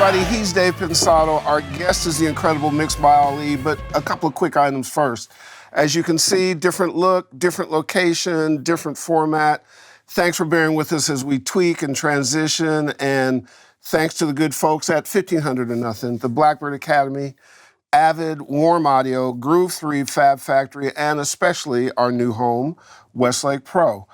everybody. He's Dave Pensado. Our guest is the incredible MixedByAli, but a couple of quick items first. As you can see, different look, different location, different format. Thanks for bearing with us as we tweak and transition, and thanks to the good folks at 1500 or Nothin, the Blackbird Academy, Avid, Warm Audio, Groove 3, Fab Factory, and especially our new home, Westlake Pro.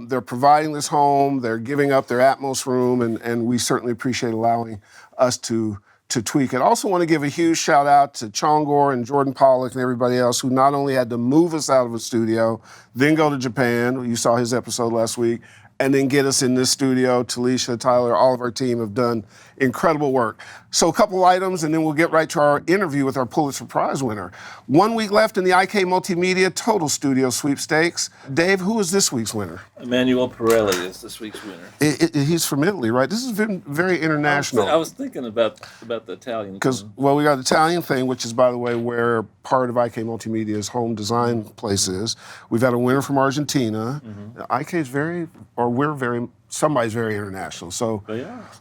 They're providing this home, they're giving up their Atmos room, and we certainly appreciate allowing us to tweak it. I also want to give a huge shout out to Chongor and Jordan Pollock and everybody else who not only had to move us out of a studio, then go to Japan, you saw his episode last week, and then get us in this studio. Talisha, Tyler, all of our team have done incredible work. So a couple items, and then we'll get right to our interview with our Pulitzer Prize winner. 1 week left in the IK Multimedia Total Studio Sweepstakes. Dave, who is this week's winner? Emanuele Perilli is this week's winner. He's from Italy, right? This has been very international. I was thinking about the Italian. Because, well, we got the Italian thing, which is, by the way, where part of IK Multimedia's home design place is. We've had a winner from Argentina. IK is somebody's very international. So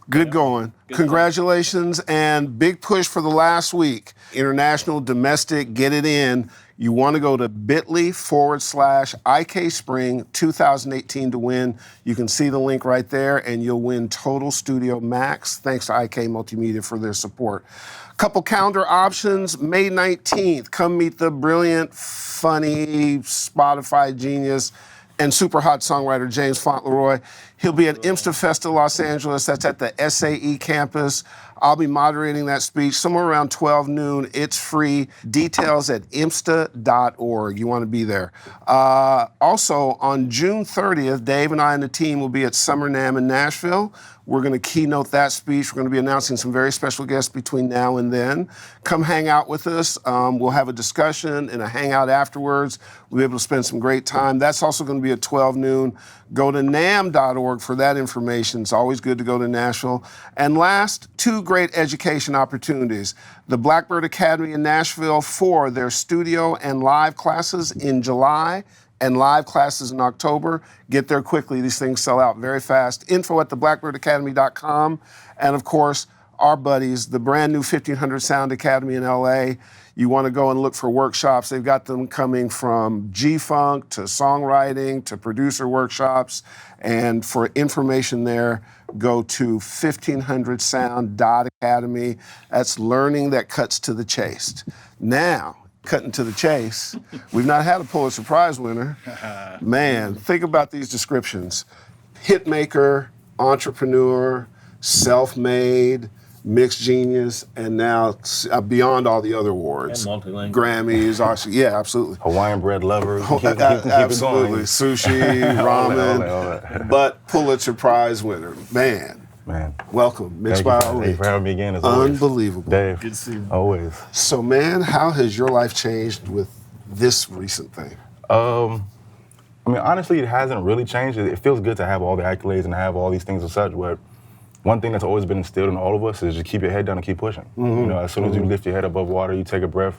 good going. Good Congratulations and big push for the last week. International, domestic, get it in. You want to go to bit.ly/IK Spring 2018 to win. You can see the link right there, and you'll win Total Studio Max. Thanks to IK Multimedia for their support. Couple calendar options. May 19th, come meet the brilliant, funny, Spotify genius, and super hot songwriter James Fauntleroy. He'll be at Imsta Festa Los Angeles. That's at the SAE campus. I'll be moderating that speech somewhere around 12 noon. It's free. Details at imsta.org. You want to be there. Also, on June 30th, Dave and I and the team will be at Summer NAMM in Nashville. We're going to keynote that speech. We're going to be announcing some very special guests between now and then. Come hang out with us. We'll have a discussion and a hangout afterwards. We'll be able to spend some great time. That's also going to be at 12 noon. Go to NAMM.org for that information. It's always good to go to Nashville. And last, two great education opportunities. The Blackbird Academy in Nashville for their studio and live classes in July, and live classes in October. Get there quickly. These things sell out very fast. Info at theblackbirdacademy.com. And of course, our buddies, the brand new 1500 Sound Academy in LA. You want to go and look for workshops. They've got them coming from G-Funk to songwriting to producer workshops. And for information there, go to 1500sound.academy. That's learning that cuts to the chase. Now, cutting to the chase, we've not had a Pulitzer Prize winner. Man, think about these descriptions. Hitmaker, entrepreneur, self-made, mixed genius, and now beyond all the other awards. And multilingual. Grammys, yeah, absolutely. Hawaiian bread lover. Absolutely. Sushi, ramen, but Pulitzer Prize winner. Man. Welcome, MixedByAli. Thank you for having me again. Unbelievable. Dave. Good to see you. Always. So, man, how has your life changed with this recent thing? I mean, honestly, it hasn't really changed. It feels good to have all the accolades and have all these things and such, but one thing that's always been instilled in all of us is just keep your head down and keep pushing. You know, as soon as you lift your head above water, you take a breath,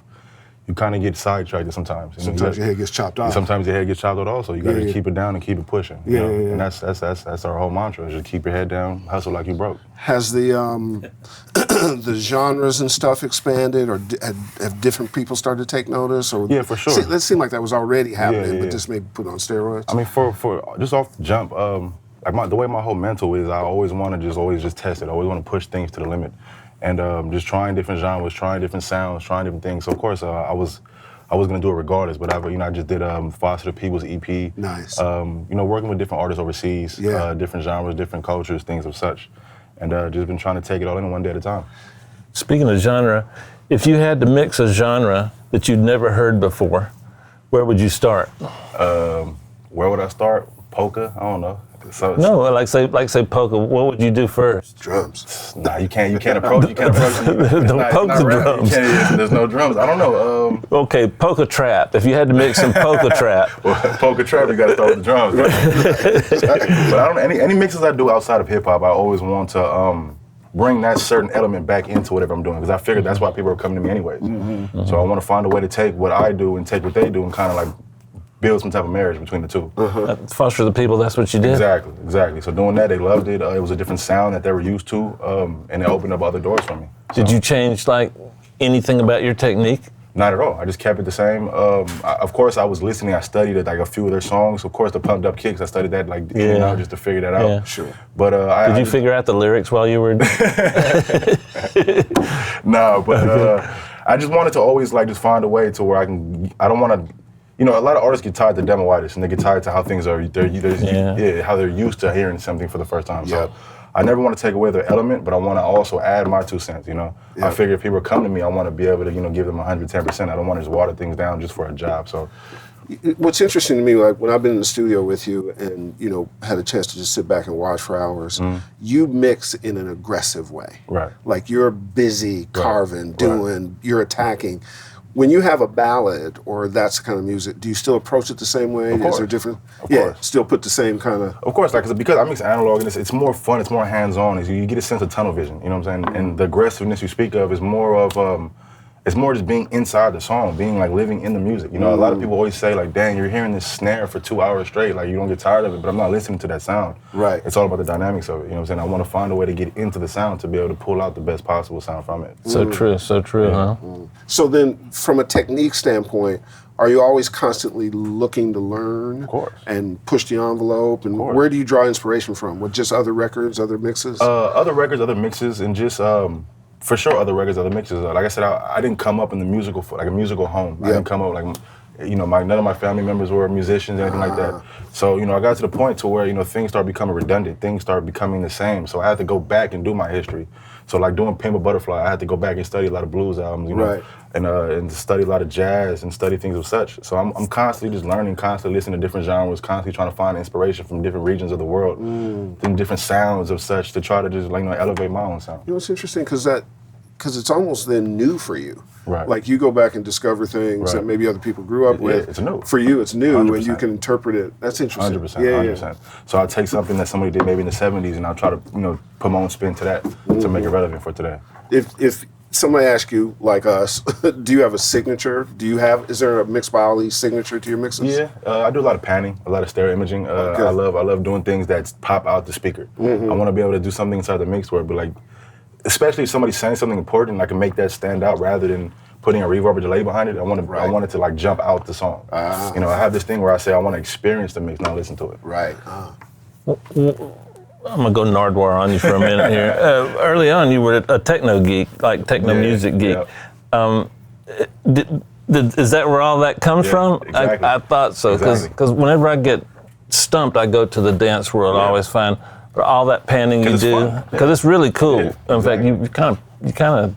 you kind of get sidetracked sometimes. Sometimes your head gets chopped off. Sometimes your head gets chopped off also. You got to keep it down and keep it pushing. You know? And that's our whole mantra, is just keep your head down, hustle like you broke. Has the the genres and stuff expanded, or have different people started to take notice? Or yeah, for sure. It seemed like that was already happening, but just maybe put on steroids. I mean, for just off the jump, like the way my whole mental is, I always want to always test it. I always want to push things to the limit, and just trying different genres, trying different sounds, trying different things. So of course, I was gonna do it regardless, but I just did Foster the People's EP. Nice. Working with different artists overseas, different genres, different cultures, things of such, and just been trying to take it all in one day at a time. Speaking of genre, if you had to mix a genre that you'd never heard before, where would you start? Where would I start? Polka? I don't know. No, like say polka. What would you do first? Drums. Nah, you can't approach. Don't poke the drums. There's no drums. I don't know. Okay, polka trap. If you had to mix some polka trap. Well, polka trap, you got to start with the drums. But I don't. Any mixes I do outside of hip hop, I always want to bring that certain element back into whatever I'm doing, because I figured that's why people are coming to me anyways. So I want to find a way to take what I do and take what they do and kind of like build some type of marriage between the two. Foster the people, that's what you did? Exactly. So doing that, they loved it. It was a different sound that they were used to, and it opened up other doors for me. So, did you change like anything about your technique? Not at all. I just kept it the same. Of course, I was listening. I studied like a few of their songs. Of course, the pumped up kicks. I studied that like in and out just to figure that out. Yeah. Sure. But did you figure out the lyrics while you were? No, but I just wanted to always like just find a way to where I don't want to. You know, a lot of artists get tied to demo-itis, and they get tied to how things are. How they're used to hearing something for the first time. So I never want to take away their element, but I want to also add my 2 cents. You know, I figure if people come to me, I want to be able to give them 110%. I don't want to just water things down just for a job. So. What's interesting to me, like when I've been in the studio with you and had a chance to just sit back and watch for hours, you mix in an aggressive way. Right. Like you're busy carving, doing, you're attacking. When you have a ballad or that's the kind of music, do you still approach it the same way? Of course. Is there different? Of course. Still put the same kind of. Of course, like because I mix analog and it's more fun, it's more hands-on. You get a sense of tunnel vision. You know what I'm saying? And the aggressiveness you speak of is more of. It's more just being inside the song, being like living in the music. You know, a lot of people always say like, "Dang, you're hearing this snare for 2 hours straight. Like you don't get tired of it." But I'm not listening to that sound. Right. It's all about the dynamics of it. You know what I'm saying? I want to find a way to get into the sound to be able to pull out the best possible sound from it. So true, huh? So then, from a technique standpoint, are you always constantly looking to learn? Of course. And push the envelope? And where do you draw inspiration from? With just other records, other mixes? Other records, other mixes, and just. For sure, other records, other mixes. Like I said, I didn't come up in the musical home. I didn't come up like, none of my family members were musicians, anything like that. So, I got to the point to where, things started becoming redundant. Things started becoming the same. So I had to go back and do my history. So like doing Pimp a Butterfly, I had to go back and study a lot of blues albums, and study a lot of jazz and study things of such. So I'm constantly just learning, constantly listening to different genres, constantly trying to find inspiration from different regions of the world, and different sounds of such to try to just elevate my own sound. It's interesting because it's almost then new for you. Right. Like you go back and discover things that maybe other people grew up with. It's new. For you, it's new, 100%. and you can interpret it. That's interesting. 100%. So I'll take something that somebody did maybe in the 70s, and I'll try to, put my own spin to that to make it relevant for today. If somebody asks you, like us, do you have a signature? Is there a MixedByAli signature to your mixes? Yeah, I do a lot of panning, a lot of stereo imaging. I love doing things that pop out the speaker. I want to be able to do something inside the mix where, especially if somebody's saying something important, I can make that stand out rather than putting a reverb or delay behind it. I want it to like jump out the song. I have this thing where I say I want to experience the mix, not listen to it. Right. I'm gonna go Nardwar on you for a minute here. Early on, you were a techno geek, like techno music geek. Is that where all that comes from? Exactly. I thought so, because whenever I get stumped, I go to the dance world. I always find all that panning you do, because it's really cool. In fact, you kind of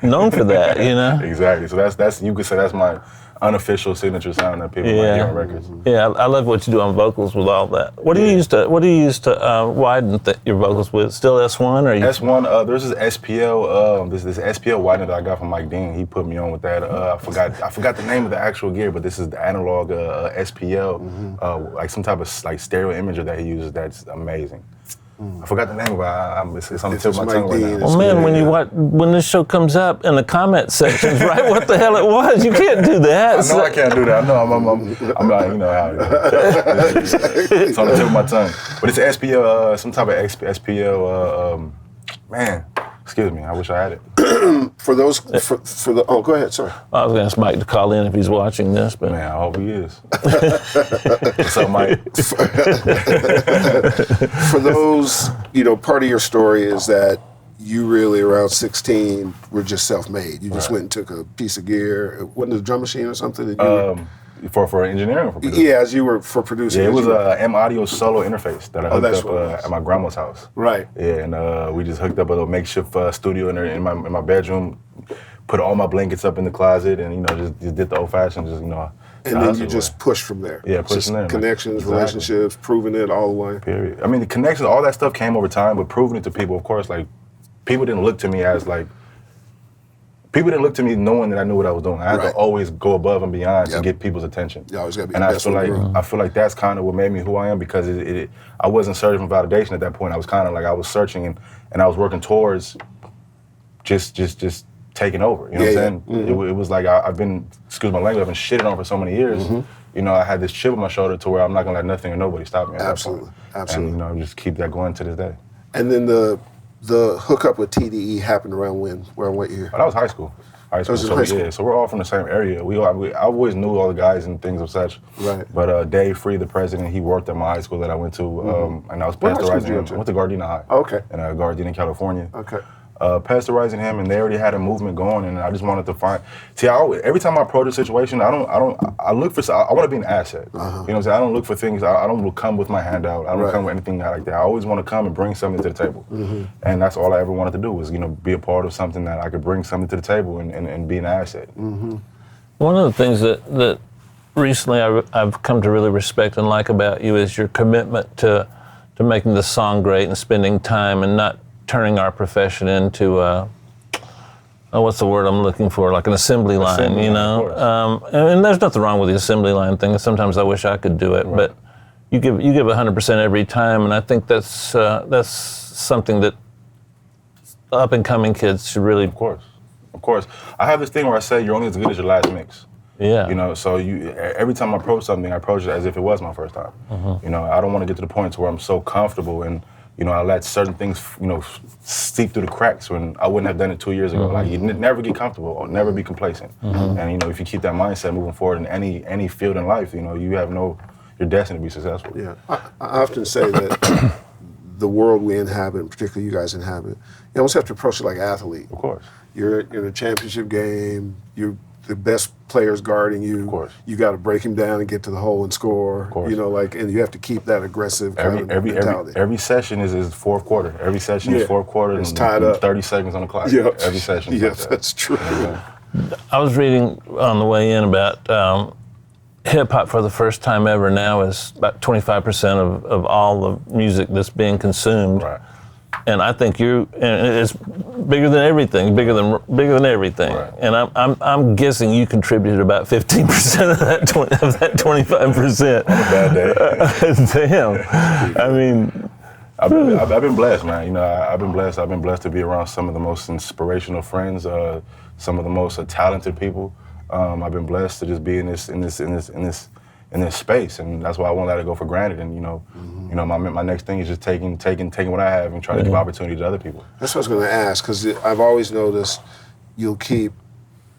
known for that, Exactly. So that's you could say that's my unofficial signature sound that people might hear on records. Yeah, I love what you do on vocals with all that. What do you use to widen your vocals with? Still S1 or S1? There's this SPL. This SPL widener that I got from Mike Dean. He put me on with that. I forgot the name of the actual gear, but this is the analog SPL, like some type of like stereo imager that he uses. That's amazing. I forgot the name of it. It's on the tip of my tongue right now. Well, man, when this show comes up in the comment sections, right? What the hell it was? You can't do that. I know I can't do that. I know I'm not. You know how it is. It's on the tip of my tongue. But it's an SPL, some type of SPL. Man, excuse me. I wish I had it. For the go ahead. Sorry. I was going to ask Mike to call in if he's watching this, but man, I hope he is. What's up, Mike? For those, part of your story is that you really around 16 were just self-made. You just went and took a piece of gear. Wasn't it a drum machine or something? That for engineering or for producing? Yeah, as you were for producing. Yeah, it was a M.A.A.D solo interface that I hooked up at my grandma's house. Right. Yeah, and we just hooked up a little makeshift studio in my bedroom, put all my blankets up in the closet, and just did the old-fashioned, and then you just push from there. Yeah, push from there. Connections, relationships, proving it all the way. Period. I mean, the connections, all that stuff came over time, but proving it to people, of course, like, people didn't look to me as, like, people didn't look to me knowing that I knew what I was doing. I had to always go above and beyond to get people's attention. You always got to be and the best I feel like that's kind of what made me who I am, because I wasn't searching for validation at that point. I was kind of like, I was searching and I was working towards just taking over. You know what I'm saying? It was like I've been, excuse my language, I've been shitting on for so many years. you know, I had this chip on my shoulder to where I'm not gonna let nothing or nobody stop me. At Absolutely, that point. absolutely. And you know, just keep that going to this day. And then the hookup with TDE happened around when? Around what year? But that was high school. That was in high school. Yeah, so we're all from the same area. I always knew all the guys and things of such. Right. But Dave Free, the president, he worked at my high school that I went to, and I was What high school pasteurizing did you him. go to? I went to Gardena High. Okay. In Gardena, California. Okay. Pasteurizing him, and they already had a movement going, and I just wanted to find. See, every time I approach a situation, I look for. I want to be an asset. You know what I'm saying? I don't look for things. I don't come with my handout. I don't come with anything like that. I always want to come and bring something to the table, and that's all I ever wanted to do was, you know, be a part of something that I could bring something to the table and be an asset. One of the things that recently I've come to really respect and like about you is your commitment to making the song great and spending time and not turning our profession into what's the word I'm looking for? Like an assembly line, you know. And there's nothing wrong with the assembly line thing. Sometimes I wish I could do it, but you give 100% every time, and I think that's something that up and coming kids should really. Of course. I have this thing where I say you're only as good as your last mix. Yeah. You know, so every time I approach something, I approach it as if it was my first time. You know, I don't want to get to the point where I'm so comfortable and, you know, I let certain things, you know, seep through the cracks when I wouldn't have done it 2 years ago. Like, you never get comfortable or never be complacent. And, you know, if you keep that mindset moving forward in any field in life, you know, you're destined to be successful. Yeah. I often say that the world we inhabit, and particularly you guys inhabit, you almost have to approach it like an athlete. Of course. You're in a championship game, you're the best player's guarding you. Of course. You got to break him down and get to the hole and score. Of course. You know, like, and you have to keep that aggressive kind of mentality. Every session is fourth quarter. Every session is fourth quarter. It's and tied up. 30 seconds on the clock. Yep. Every session. Yes, like that's true. I was reading on the way in about hip hop for the first time ever now is about 25% of all the music that's being consumed. Right. And I think and it's bigger than everything, bigger than everything. Right. And I'm guessing you contributed about 15% of that 25%. On a bad day. Damn. I mean, I've been blessed, man. You know, I've been blessed. I've been blessed to be around some of the most inspirational friends, some of the most talented people. I've been blessed to just be in this space, and that's why I won't let it go for granted. And you know, my next thing is just taking what I have and trying to give opportunity to other people. That's what I was going to ask, because I've always noticed you'll keep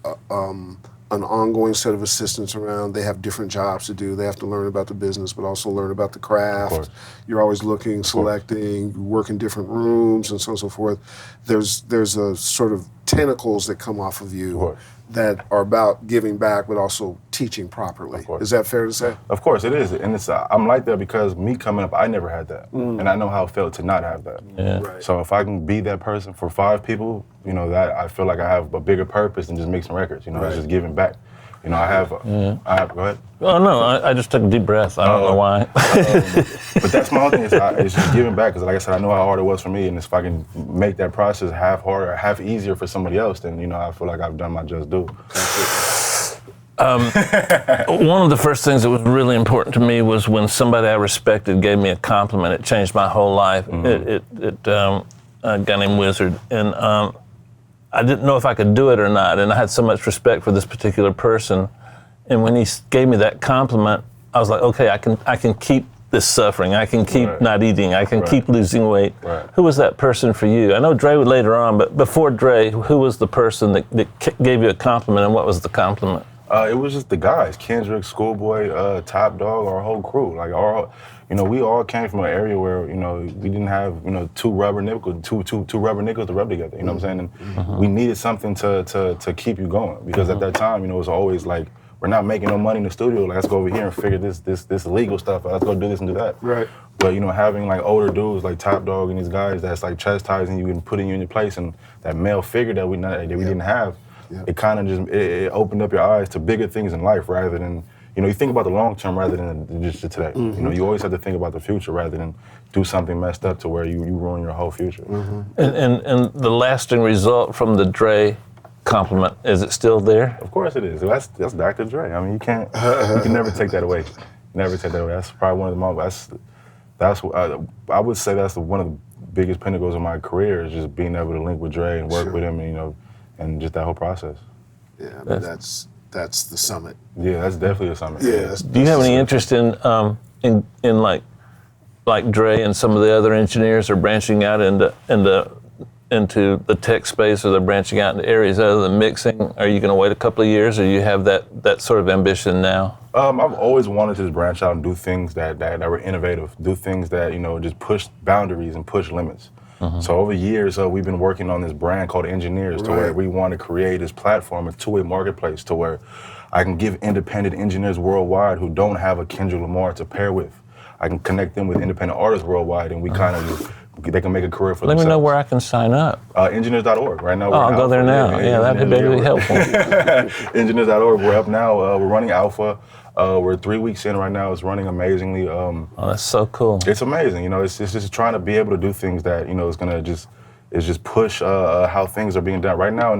an ongoing set of assistants around. They have different jobs to do. They have to learn about the business, but also learn about the craft. You're always looking, selecting, you work in different rooms, and so on and so forth. There's a sort of tentacles that come off of you that are about giving back, but also teaching properly. Is that fair to say? Of course it is, and I'm like that because me coming up, I never had that, and I know how it felt to not have that. Yeah. Right. So if I can be that person for 5 people, you know, that I feel like I have a bigger purpose than just mixing records. You know, it's just giving back. You know, I have. Go ahead. Oh no, I just took a deep breath. I don't know why. But that's my whole thing. It's just giving back, because like I said, I know how hard it was for me, and if I can make that process half harder, half easier for somebody else, then, you know, I feel like I've done my just due. One of the first things that was really important to me was when somebody I respected gave me a compliment. It changed my whole life. A guy named Wizard, and I didn't know if I could do it or not, and I had so much respect for this particular person. And when he gave me that compliment, I was like, okay, I can keep this suffering. I can keep not eating. I can keep losing weight. Who was that person for you? I know Dre was later on, but before Dre, who was the person that gave you a compliment, and what was the compliment? It was just the guys, Kendrick, Schoolboy, Top Dog, our whole crew. Like, you know, we all came from an area where, you know, we didn't have, you know, two rubber nickels to rub together. You know what I'm saying? And we needed something to keep you going, because at that time, you know, it was always like, we're not making no money in the studio. Like, let's go over here and figure this illegal stuff out. Let's go do this and do that. Right. But, you know, having like older dudes like Top Dog and these guys that's like chastising you and putting you in your place, and that male figure that we didn't have, it kind of just it opened up your eyes to bigger things in life, rather than, you know, you think about the long term rather than just today. You know, you always have to think about the future rather than do something messed up to where you ruin your whole future. And the lasting result from the Dre compliment, is it still there? Of course it is. That's Dr. Dre. I mean, you can never take that away. Never take that away. That's probably one of the moments. I would say that's one of the biggest pinnacles of my career, is just being able to link with Dre and work with him, and, you know, and just that whole process. Yeah, I mean, that's that's the summit. Yeah, that's definitely a summit. Yeah. Do you have any interest in like Dre and some of the other engineers are branching out into the tech space, or they're branching out into areas other than mixing? Are you going to wait a couple of years, or you have that sort of ambition now? I've always wanted to just branch out and do things that were innovative, do things that, just push boundaries and push limits. So over years, we've been working on this brand called EngineEars, to where we want to create this platform, a two-way marketplace, to where I can give independent engineers worldwide who don't have a Kendrick Lamar to pair with. I can connect them with independent artists worldwide, and we kind of they can make a career for themselves. Let me know where I can sign up. EngineEars.org. Right now, I'll go there now. Yeah, that'd be really helpful. EngineEars.org. We're up now. We're running alpha. We're 3 weeks in right now. It's running amazingly. Oh, that's so cool. It's amazing. It's just trying to be able to do things that is gonna just push how things are being done right now.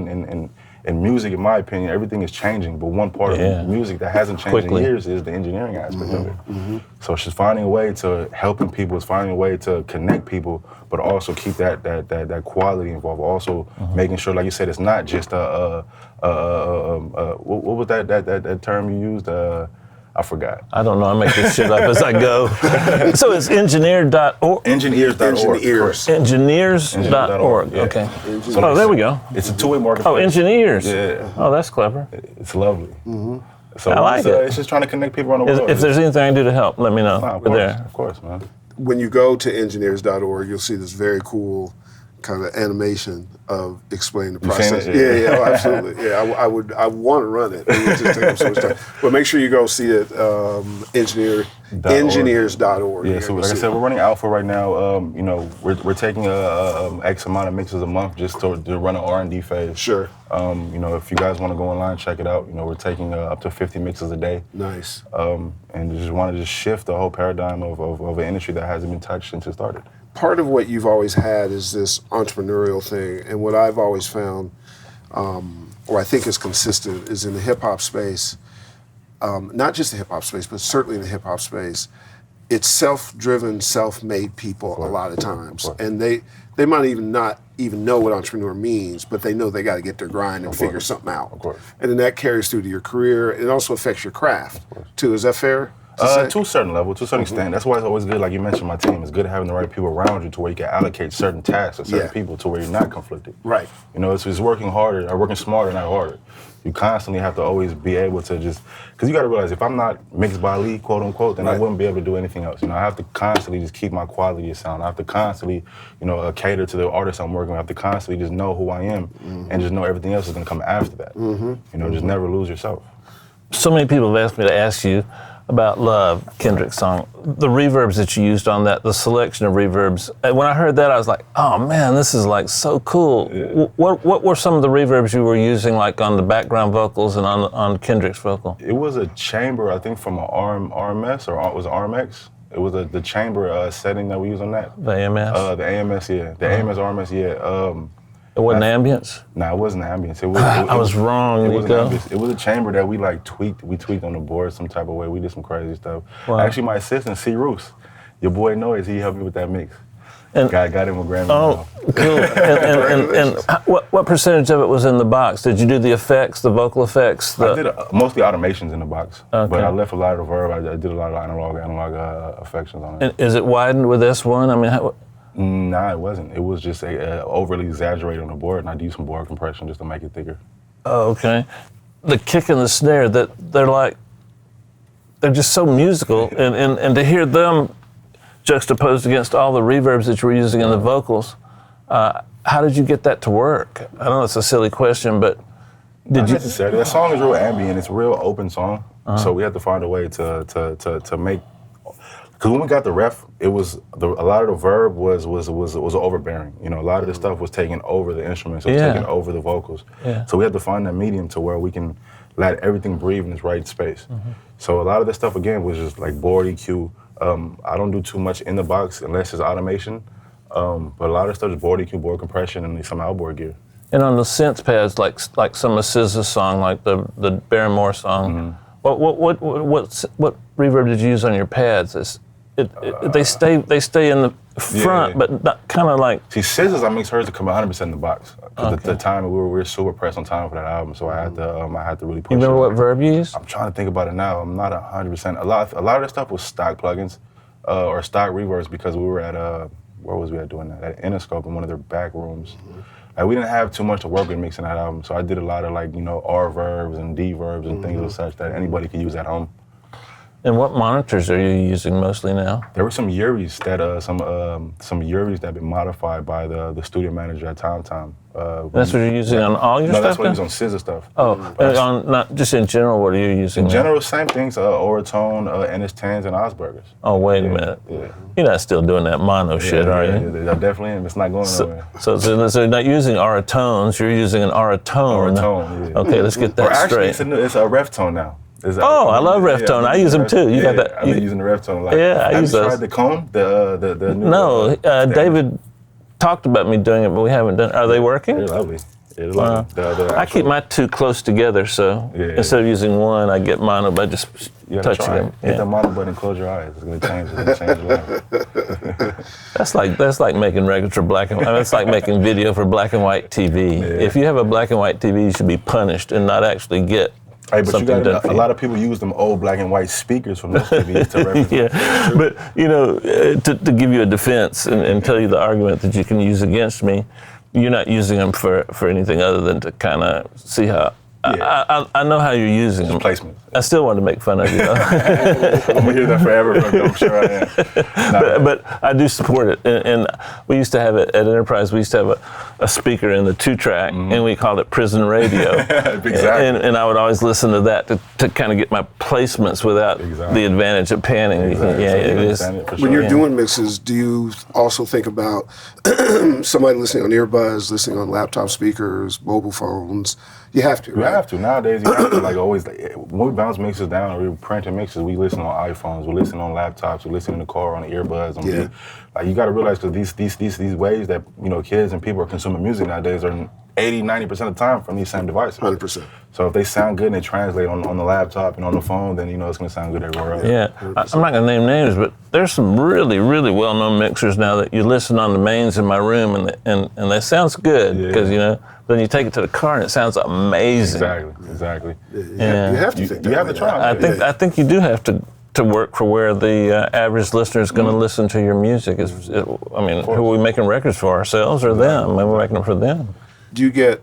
In music, in my opinion, everything is changing. But one part of music that hasn't changed in years is the engineering aspect of it. So it's just finding a way to helping people. It's finding a way to connect people, but also keep that quality involved. Also making sure, like you said, it's not just what was that term you used? I forgot. I don't know. I make this shit up as I go. So it's engineer.org. EngineEars.org. EngineEars.org. Yeah. Okay. So There we go. It's a two-way marketplace. Oh, EngineEars. Yeah. Oh, that's clever. It's lovely. So I like it. It's just trying to connect people around the world. If there's anything I can do to help, let me know. We're there. Of course, man. When you go to engineers.org, you'll see this very cool kind of animation of explaining the process. It? Yeah, absolutely. Yeah, I want to run it. It would just take up so much time. But make sure you go see it. EngineEars.org. Yeah, so like I said, we're running alpha right now. We're taking X amount of mixes a month just to run an R&D phase. Sure. If you guys want to go online, check it out. We're taking up to 50 mixes a day. Nice. And just want to shift the whole paradigm of an industry that hasn't been touched since it started. Part of what you've always had is this entrepreneurial thing, and what I've always found, or I think is consistent, is in the hip hop space, not just the hip hop space, but certainly in the hip hop space, it's self-driven, self-made people a lot of times, and they might even not even know what entrepreneur means, but they know they got to get their grind and figure something out. Of course. And then that carries through to your career. It also affects your craft too. Is that fair? To a certain level, to a certain extent. That's why it's always good, like you mentioned, my team. It's good having the right people around you to where you can allocate certain tasks to certain people to where you're not conflicted. Right. It's working harder, or working smarter, not harder. You constantly have to always be able to just, because you got to realize if I'm not MixedByAli, quote unquote, then I wouldn't be able to do anything else. I have to constantly just keep my quality of sound. I have to constantly, cater to the artists I'm working with. I have to constantly just know who I am and just know everything else is going to come after that. Just never lose yourself. So many people have asked me to ask you about Love, Kendrick's song, the reverbs that you used on that, the selection of reverbs. When I heard that, I was like, oh man, this is like so cool. Yeah. What were some of the reverbs you were using, like on the background vocals and on Kendrick's vocal? It was a chamber, I think, from an RMS, or was it RMX? It was the chamber setting that we use on that. The AMS? The AMS, yeah. The AMS, RMS, yeah. It wasn't ambience? No, it wasn't ambience. I was wrong, Nico. It was a chamber that we tweaked. We tweaked on the board some type of way. We did some crazy stuff. Wow. Actually, my assistant, C. Roos, your boy Noise, he helped me with that mix. And got him a Grammy. Oh, cool. and what percentage of it was in the box? Did you do the effects, the vocal effects? I did mostly automations in the box, okay. But I left a lot of the verb. I did a lot of analog effects on it. And is it widened with S1? I mean, Nah, it wasn't. It was just overly exaggerated on the board, and I used some board compression just to make it thicker. Oh, okay. The kick and the snare, they're just so musical, and to hear them juxtaposed against all the reverbs that you were using in the vocals, how did you get that to work? I know it's a silly question, but Not necessarily. That song is real ambient. It's a real open song, so we had to find a way to make. Because when we got the ref, it was a lot of the verb was overbearing. A lot of the stuff was taking over the instruments, it was taking over the vocals. Yeah. So we had to find that medium to where we can let everything breathe in its right space. So a lot of the stuff again was just like board EQ. I don't do too much in the box unless it's automation, but a lot of stuff is board EQ, board compression, and some outboard gear. And on the synth pads, like some of SZA's song, like the Barrymore song, what reverb did you use on your pads? They stay in the front, but not kind of like. See, SZA's, I mix hers to come 100% in the box. 'Cause the time we were super pressed on time for that album, so I had to really push. You remember it. what verb you used? I'm trying to think about it now. I'm not 100%. A lot of that stuff was stock plugins or stock reverbs because we were at where was we at doing that? At Interscope in one of their back rooms. Like we didn't have too much to work with mixing that album, so I did a lot of like R verbs and D verbs and things of such that anybody could use at home. And what monitors are you using mostly now? There were some Uris that some Uris that had been modified by the studio manager at Time. That's what you're using on all your no, stuff? No, that's what I use on SZA stuff. Oh, on, not just in general, what are you using? In general, same things, Oratone, NS10s, and Osbergers. Oh, wait a minute. Yeah. You're not still doing that mono shit, are you? Yeah, definitely am. It's not going nowhere. So you're not using Oratones, you're using an Oratone. Oratone, yeah. Okay, let's get that actually, straight. It's a Reftone now. I love Reftone. I use them too. You got that? I've been using the Reftone a lot. Yeah, I use those. Have you tried the cone? The new No, David talked about me doing it, but we haven't done it. Are they working? They're lovely. They're lovely. I keep my two close together, so instead of using one, I get mono by just touching them. Hit the mono button and close your eyes. It's gonna change. It's gonna change your life. That's like making records for black and white. That's like making video for black and white TV. Yeah. If you have a black and white TV, you should be punished and not actually get. Hey, but something done for a lot of people use them old black and white speakers from those TVs to represent. Yeah, but to give you a defense and tell you the argument that you can use against me, you're not using them for anything other than to kind of see how. Yeah. I know how you're using them. Placement. I still want to make fun of you, though. I'm gonna hear that forever. I'm sure I am. But I do support it. And we used to have it at Enterprise. We used to have a speaker in the 2-track, and we called it prison radio. Exactly. And I would always listen to that to kind of get my placements without the advantage of panning. Exactly. Yeah, it is. When you're doing mixes, do you also think about somebody listening on earbuds, listening on laptop speakers, mobile phones? You have to, right? You have to. Nowadays, you have to, like, always, when we bounce mixes down or we're printing mixes, we listen on iPhones, we listen on laptops, we listen in the car on the earbuds. Like, you got to realize, because these ways that, kids and people are consuming music nowadays are 80-90% of the time from these same devices. 100%. So if they sound good and they translate on the laptop and on the phone, then it's going to sound good everywhere else. Yeah, 100%. I'm not going to name names, but there's some really, really well-known mixers now that you listen on the mains in my room and they sounds good because, then you take it to the car and it sounds amazing. Exactly. Yeah. You have to think that. You have to try. I think you do have to work for where the average listener is going to listen to your music. Who are we making records for, ourselves or them? Maybe we're making them for them. Do you get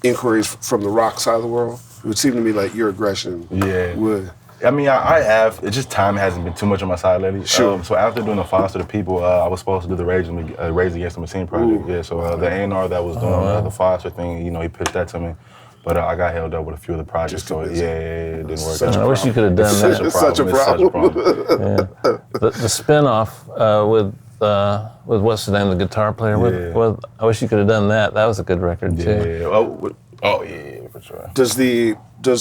inquiries from the rock side of the world? It would seem to me like your aggression would. I mean, I have. It's just time hasn't been too much on my side lately. Sure. So after doing the Foster the People, I was supposed to do the Rage Against the Machine project. Yeah. So the A&R that was doing the Foster thing, he pitched that to me. But I got held up with a few of the projects, so it didn't work out. I wish you could have done that. It's such a problem. The spinoff with what's the name, the guitar player? With I wish you could have done that. That was a good record too. Yeah, for sure. Does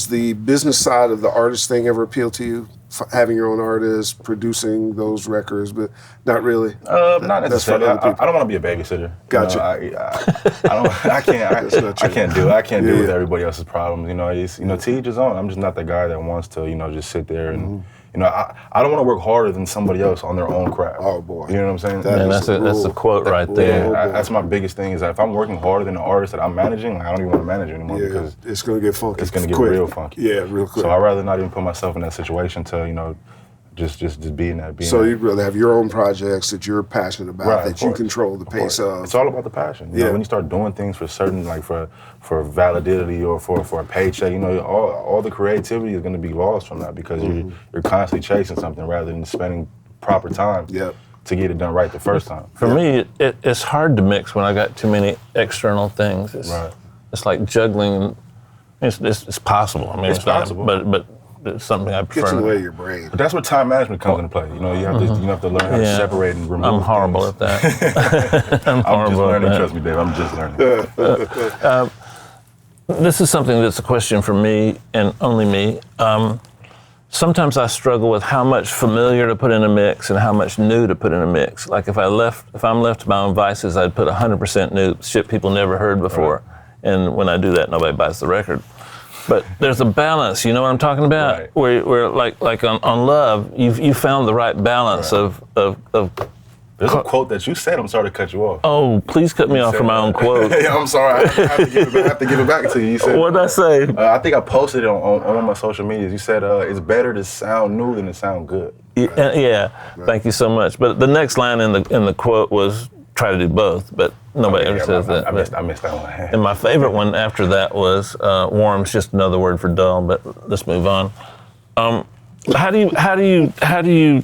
the business side of the artist thing ever appeal to you? Having your own artist, producing those records, but not really. Not necessarily. I don't want to be a babysitter. Gotcha. I can't do it. I can't deal with everybody else's problems. To each his own. I'm just not the guy that wants to, just sit there and. I don't want to work harder than somebody else on their own craft. Oh boy, you know what I'm saying? That's a quote right there. That's my biggest thing is that if I'm working harder than the artist that I'm managing, I don't even want to manage anymore because it's gonna get funky. It's gonna get real funky. Yeah, real quick. So I'd rather not even put myself in that situation to just be in that. So you'd rather have your own projects that you're passionate about, that you control the pace of. It's all about the passion. When you start doing things for certain, like for validity or for a paycheck, all the creativity is going to be lost from that because you're constantly chasing something rather than spending proper time to get it done right the first time. For me, it's hard to mix when I got too many external things. It's like juggling. It's possible. I mean, it's possible, but it's something I prefer. Gets in the way of your brain. But that's where time management comes into play. You have to learn how to separate and remove. I'm horrible at that. I'm just learning. Trust me, Dave. I'm just learning. This is something that's a question for me and only me. Sometimes I struggle with how much familiar to put in a mix and how much new to put in a mix. Like if I'm left to my own vices, I'd put 100% new shit people never heard before. Right. And when I do that, nobody buys the record. But there's a balance, you know what I'm talking about? Right. Where like on Love, you found the right balance of There's a quote that you said. I'm sorry to cut you off. Oh, please cut me off for my own quote. Yeah, I'm sorry. I have to give it back to you. You said, what did I say? I think I posted it on one of my social medias. You said it's better to sound new than to sound good. Yeah. Thank you so much. But the next line in the quote was try to do both, but nobody ever says that. I missed that one. And my favorite one after that was warm's just another word for dull, but let's move on. How do you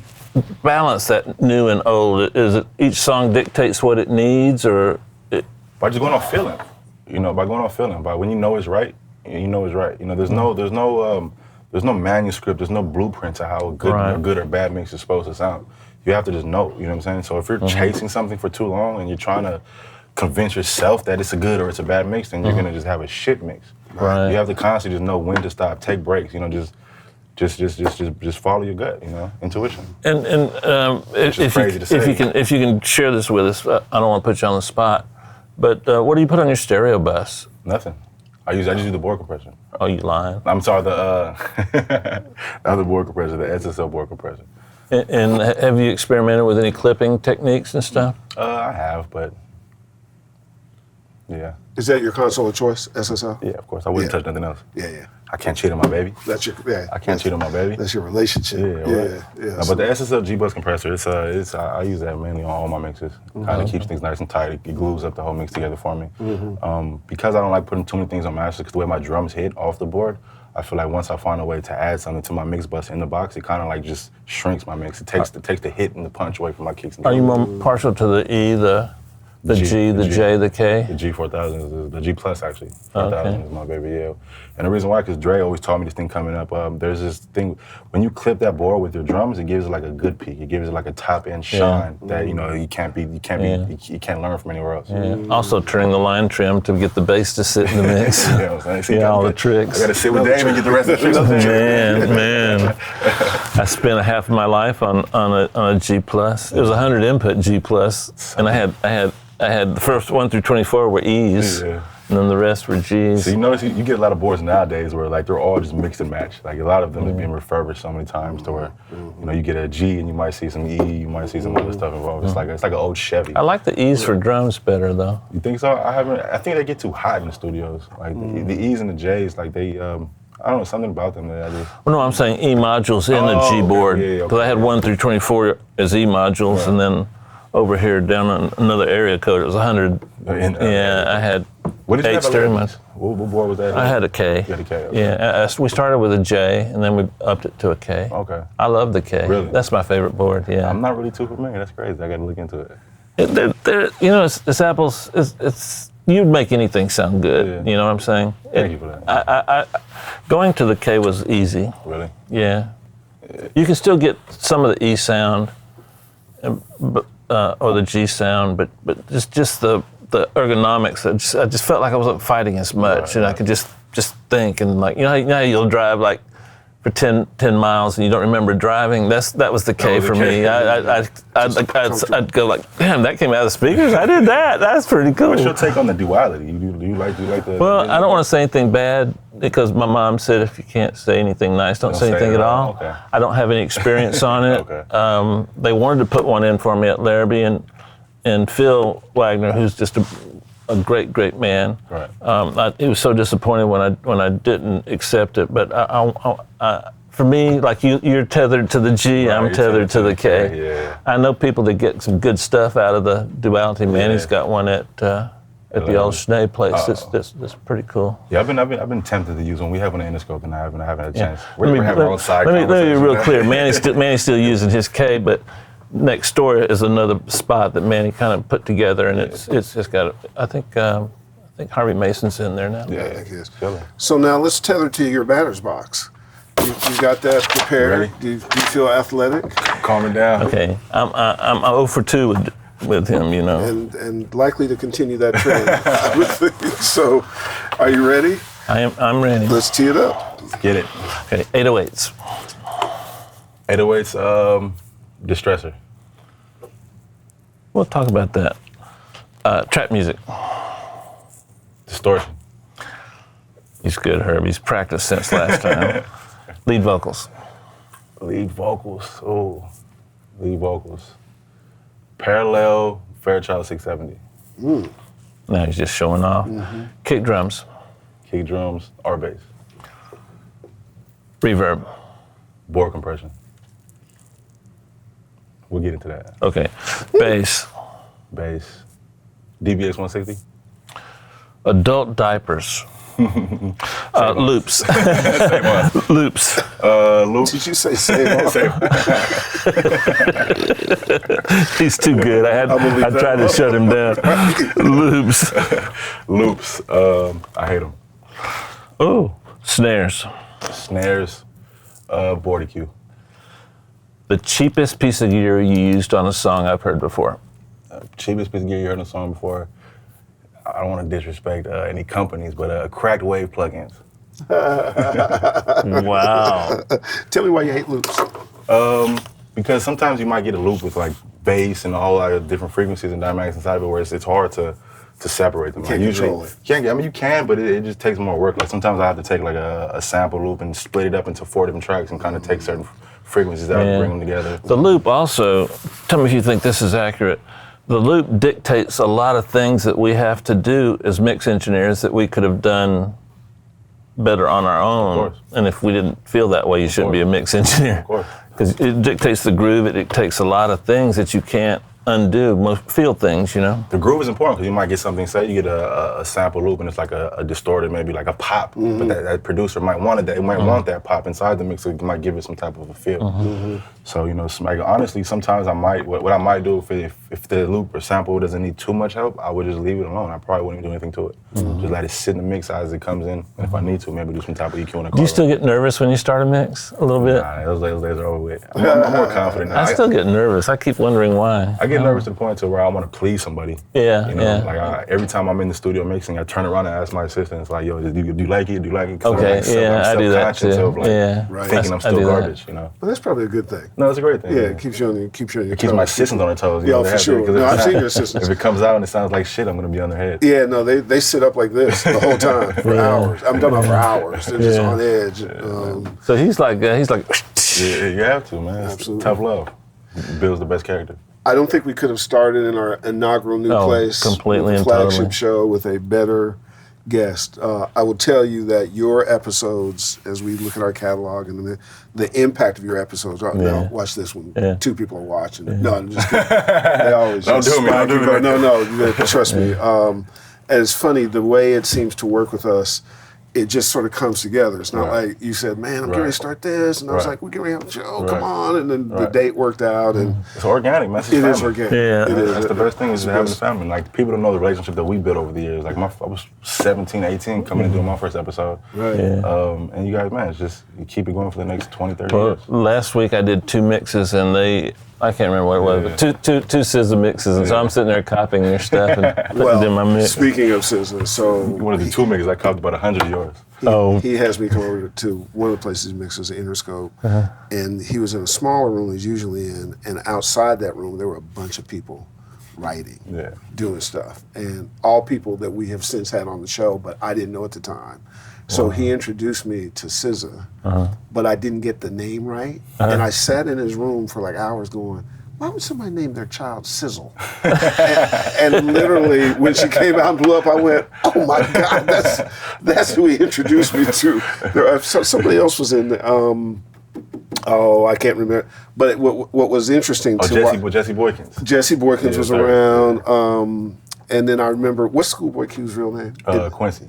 balance that new and old? Is it each song dictates what it needs, or by just going on feeling? By going on feeling. By when you know it's right, you know it's right. There's no manuscript, there's no blueprint to how a good or bad mix is supposed to sound. You have to just know, you know what I'm saying? So if you're chasing something for too long and you're trying to convince yourself that it's a good or it's a bad mix, then you're gonna just have a shit mix. Right. You have to constantly just know when to stop, take breaks, just follow your gut, intuition. And if you can share this with us, I don't want to put you on the spot, but what do you put on your stereo bus? Nothing. I just use the board compressor. Oh, you lying? I'm sorry, the other board compressor, the SSL board compressor. And have you experimented with any clipping techniques and stuff? I have, but yeah. Is that your console of choice, SSL? Yeah, of course. I wouldn't touch nothing else. Yeah. I can't cheat on my baby. I can't cheat on my baby. That's your relationship. Yeah. But the SSL G-Bus compressor, I use that mainly on all my mixes. Kind of keeps things nice and tight. It glues up the whole mix together for me. Because I don't like putting too many things on masters, because the way my drums hit off the board, I feel like once I find a way to add something to my mix bus in the box, it kind of like just shrinks my mix. It takes the hit and the punch away from my kicks. Are you more partial to the E, the G, the J, the K? The G4000 is the G Plus, actually. 4000 is my baby, yeah. And the reason why, because Dre always taught me this thing coming up. There's this thing, when you clip that board with your drums, it gives it like a good peak. It gives it like a top end shine that you can't learn from anywhere else. Yeah. Also turning the line trim to get the bass to sit in the mix. All the tricks. I gotta sit with Dave and get the rest of the tricks. Man. I spent a half of my life on a G Plus. It was 100 input G Plus, and I had the first 1 through 24 were E's, and then the rest were G's. So you notice you get a lot of boards nowadays where like they're all just mixed and matched. Like a lot of them are being refurbished so many times to where you get a G and you might see some E, you might see some other stuff involved. It's like an old Chevy. I like the E's for drums better though. You think so? I think they get too hot in the studios. Like the E's and the J's, like they. I don't know, something about them that I just... Well, no, I'm saying E modules in the G board. Because I had 1 through 24 as E modules, and then over here down on another area code, it was 100. I had 8 stereo modules. What board was that? I had a K. You had a K, okay. Yeah, we started with a J, and then we upped it to a K. Okay. I love the K. Really? That's my favorite board, yeah. I'm not really too familiar. That's crazy. I got to look into it. It's apples. You'd make anything sound good. Yeah. You know what I'm saying? Thank you for that. Going to the K was easy. Really? Yeah. You can still get some of the E sound, or the G sound, but just the ergonomics. I just felt like I wasn't fighting as much, and I could just think, and like you know how you'll drive like for 10 miles and you don't remember driving. That was the K for me. I'd go like, damn, that came out of the speakers. I did that. That's pretty cool. What's your take on the duality? Do you like the? Well, I don't want to say anything bad because my mom said if you can't say anything nice, don't say anything at all. Okay. I don't have any experience on it. Okay. They wanted to put one in for me at Larrabee, and Phil Wagner, who's just a great man. Right. He was so disappointed when I didn't accept it. But for me, like you're tethered to the G, I'm tethered to the K. Yeah. I know people that get some good stuff out of the duality. Manny's got one at the old Schnee place. That's pretty cool. Yeah, I've been tempted to use one. We have one in Interscope, and I haven't had a chance. We're having our own side. Let me be real clear. Manny's still using his K, but next door is another spot that Manny kind of put together, and it's just got. I think Harvey Mason's in there now. Yeah, I think he is. So now let's tether to your batter's box. You got that prepared? Ready? Do you feel athletic? Calm it down. Okay, I'm 0 for 2 with him, you know. And likely to continue that trend, I would think. So, are you ready? I'm ready. Let's tee it up. Let's get it. Okay, 808s. 808s, Distressor. We'll talk about that. Trap music. Distortion. He's good, Herb. He's practiced since last time. Lead vocals. Lead vocals. Oh, lead vocals. Parallel, Fairchild 670. Now he's just showing off. Kick drums. Kick drums, R bass. Reverb. Board compression. We'll get into that. Okay. Bass. Bass. DBX 160. Adult diapers. Loops. Loops. Loops. Did you say save off? He's too good. I tried to shut him down. Loops. Loops. I hate them. Oh, snares. Snares. Board EQ. The cheapest piece of gear you used on a song I've heard before. Cheapest piece of gear you heard in a song before. I don't want to disrespect any companies, but cracked wave plugins. Wow. Tell me why you hate loops. Because sometimes you might get a loop with like bass and a whole lot of different frequencies and dynamics inside of it, where it's hard to separate them. Can't control it. You can, but it just takes more work. Like sometimes I have to take like a sample loop and split it up into 4 different tracks and kind of take certain frequencies out and bring them together. The loop also, tell me if you think this is accurate, the loop dictates a lot of things that we have to do as mix engineers that we could have done better on our own. Of course. And if we didn't feel that way, you shouldn't be a mix engineer. Of course. Because it dictates the groove, it dictates a lot of things that you can't undo, most field things, you know? The groove is important because you might get something, say you get a sample loop and it's like a distorted, maybe like a pop, but that producer might want it, want that pop inside the mix, so it might give it some type of a feel. So, you know, like, honestly, sometimes I might, what I might do if the loop or sample doesn't need too much help, I would just leave it alone. I probably wouldn't do anything to it. Just let it sit in the mix as it comes in. And if I need to, maybe do some type of EQ in the car. Do you still get nervous when you start a mix a little bit? Nah, those days are over with. I'm more confident now. I still get nervous. I keep wondering why. I get nervous to the point to where I want to please somebody. Yeah, you know, like every time I'm in the studio mixing, I turn around and ask my assistant, it's like, yo, do you like it? Do you like it? Okay, I do that too. Thinking I'm still garbage, you know. Well, that's probably a good thing. No, it's a great thing. Yeah, it keeps you on your toes. It keeps my assistants on their toes. Yeah, for sure. No, I've seen your assistants. If it comes out and it sounds like shit, I'm gonna be on their head. Yeah, no, they sit up like this the whole time for hours. I'm talking about for hours. They're just on edge. So he's like, Yeah, you have to, man. Absolutely. Tough love. Builds the best character. I don't think we could have started in our inaugural new place, completely with and the flagship totally. show with a better guest. I will tell you that your episodes, as we look at our catalog and the impact of your episodes. Now, watch this one. Yeah. 2 people are watching. No, I'm just kidding. They always Don't just do me, don't spike do and me. go, No, you gotta trust me. And it's funny the way it seems to work with us. It just sort of comes together. It's not like you said, man, I'm getting ready to start this. And I was like, we're getting ready to have a show, come on. And then the date worked out. And It's organic, man. It's it is family. organic. Yeah. It is. That's the best thing is having a family. Like, people don't know the relationship that we built over the years. Like, I was 17, 18 coming and doing my first episode. Right. Yeah. And you guys, man, it's just, you keep it going for the next 20, 30 Well, years. last week I did 2 mixes and I can't remember what it was, but two SZA mixes, and so I'm sitting there copying your stuff and putting it in my mix. Speaking of SZA, so One of the 2 mixes, I copied about 100 of yours. he has me come over to one of the places he mixes, Interscope, and he was in a smaller room he's usually in, and outside that room there were a bunch of people writing, doing stuff, and all people that we have since had on the show, but I didn't know at the time. So he introduced me to SZA, but I didn't get the name right, and I sat in his room for like hours going, why would somebody name their child Sizzle? and literally, when she came out and blew up, I went, oh my God, that's who he introduced me to. Somebody else was in, I can't remember. But what was interesting to Jesse Boykins. Jesse Boykins was around, and then I remember, what's Schoolboy Q's real name? Quincy.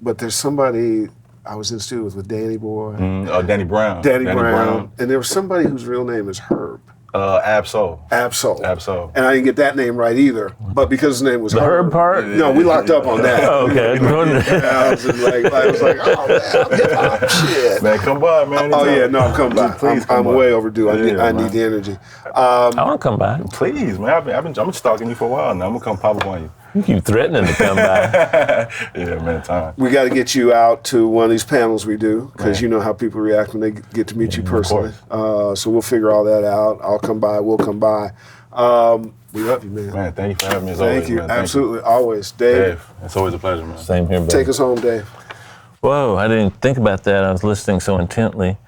But there's somebody, I was in studio with Danny Boy. Danny Brown. Danny Brown. And there was somebody whose real name is Herb. Absol. And I didn't get that name right either, but because his name was The Herb part? No, we locked up on that. Okay. I was like, oh man, I'm hip hop, shit. Man, come by, man. Oh yeah, no, I'm coming by. Please come I'm by. way overdue. I man. need the energy. I want to come by. Please, man. I've been stalking you for a while now. I'm gonna come pop up on you. You keep threatening to come by. Yeah, man, time. We got to get you out to one of these panels we do, because you know how people react when they get to meet you personally. So we'll figure all that out. I'll come by. We'll come by. We love you, man. Man, thank you for having me as always. Thank you. Man. Absolutely. Always. Dave, It's always a pleasure, man. Same here, baby. take us home, Dave. Whoa, I didn't think about that. I was listening so intently.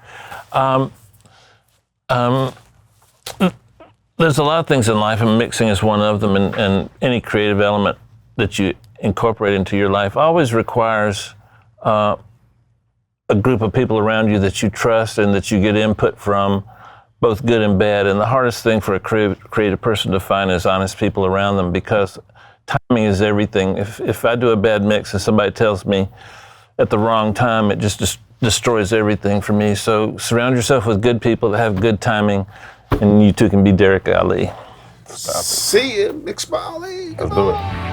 There's a lot of things in life, and mixing is one of them, and any creative element that you incorporate into your life always requires a group of people around you that you trust and that you get input from, both good and bad. And the hardest thing for a creative person to find is honest people around them, because timing is everything. If I do a bad mix and somebody tells me at the wrong time, it just destroys everything for me. So surround yourself with good people that have good timing, and you too can be Derek Ali. See you, MixedByAli. Let's do it.